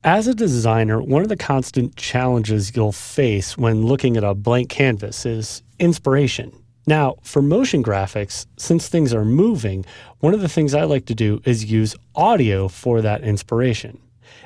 As a designer, one of the constant challenges you'll face when looking at a blank canvas is inspiration. Now, for motion graphics, since things are moving, one of the things I like to do is use audio for that inspiration.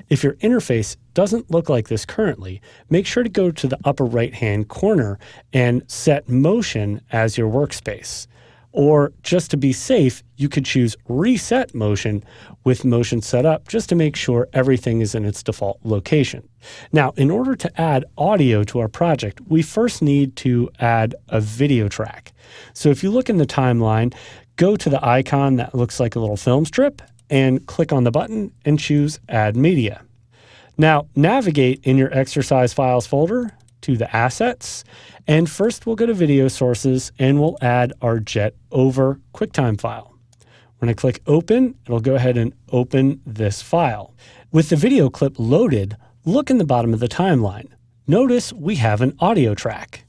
If your interface doesn't look like this currently, make sure to go to the upper right-hand corner and set Motion as your workspace. Or just to be safe, you could choose Reset Motion with Motion set up just to make sure everything is in its default location. Now, in order to add audio to our project, we first need to add a video track. So if you look in the timeline, go to the icon that looks like a little film strip and click on the button and choose Add Media. Now, navigate in your exercise files folder to the assets, and first we'll go to video sources and we'll add our Jet Over QuickTime file. When I click open, it'll go ahead and open this file. With the video clip loaded, look in the bottom of the timeline. Notice we have an audio track.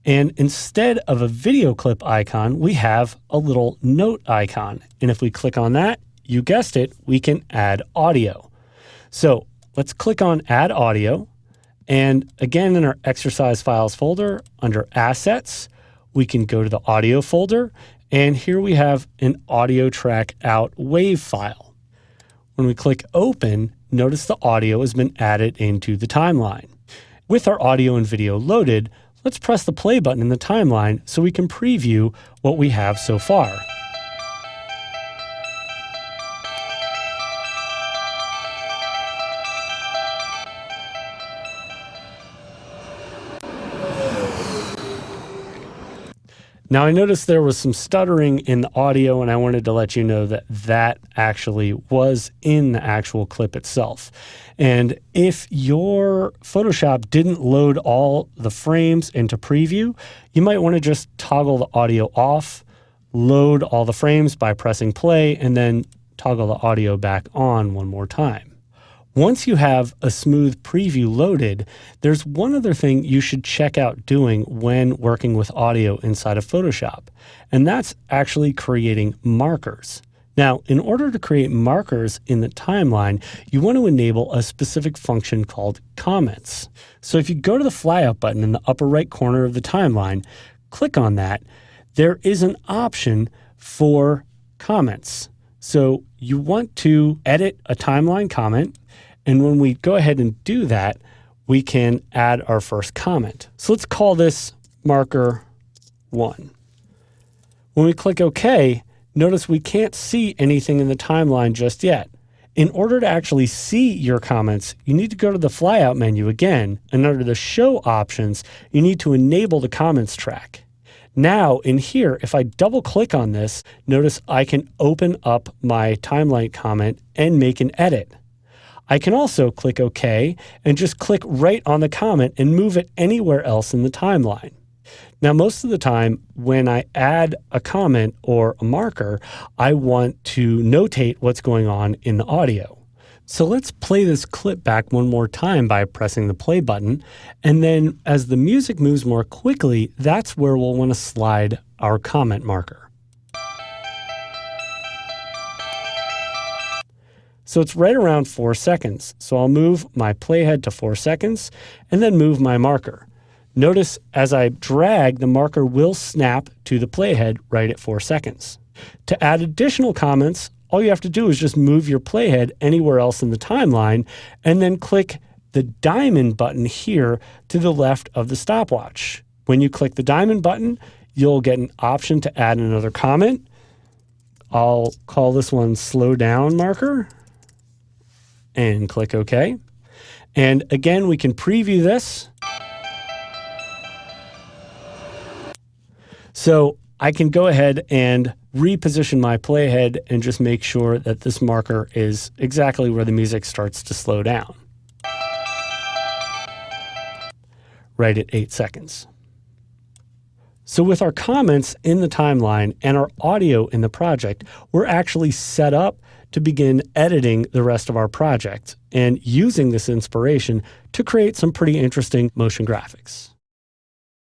And instead of a video clip icon, we have a little note icon. And if we click on that, you guessed it, we can add audio. So let's click on Add Audio. And again, in our exercise files folder under assets, we can go to the audio folder. And here we have an audio track out wave file. When we click open, notice the audio has been added into the timeline. With our audio and video loaded, let's press the play button in the timeline so we can preview what we have so far. Now, I noticed there was some stuttering in the audio, and I wanted to let you know that that actually was in the actual clip itself. And if your Photoshop didn't load all the frames into preview, you might want to just toggle the audio off, load all the frames by pressing play, and then toggle the audio back on one more time. Once you have a smooth preview loaded, there's one other thing you should check out doing when working with audio inside of Photoshop, and that's actually creating markers. Now, in order to create markers in the timeline, you want to enable a specific function called comments. So if you go to the flyout button in the upper right corner of the timeline, click on that, there is an option for comments. So you want to edit a timeline comment. And when we go ahead and do that, we can add our first comment. So let's call this marker 1. When we click OK, notice we can't see anything in the timeline just yet. In order to actually see your comments, you need to go to the flyout menu again, and under the show options, you need to enable the comments track. Now in here, if I double click on this, notice I can open up my timeline comment and make an edit. I can also click OK and just click right on the comment and move it anywhere else in the timeline. Now, most of the time when I add a comment or a marker, I want to notate what's going on in the audio. So let's play this clip back one more time by pressing the play button. And then as the music moves more quickly, that's where we'll want to slide our comment marker. So it's right around 4 seconds. So I'll move my playhead to 4 seconds and then move my marker. Notice as I drag, the marker will snap to the playhead right at 4 seconds. To add additional comments, all you have to do is just move your playhead anywhere else in the timeline and then click the diamond button here to the left of the stopwatch. When you click the diamond button, you'll get an option to add another comment. I'll call this one slow down marker and click OK. And again, we can preview this. So I can go ahead and reposition my playhead and just make sure that this marker is exactly where the music starts to slow down. Right at 8 seconds. So with our comments in the timeline and our audio in the project, we're actually set up to begin editing the rest of our project and using this inspiration to create some pretty interesting motion graphics.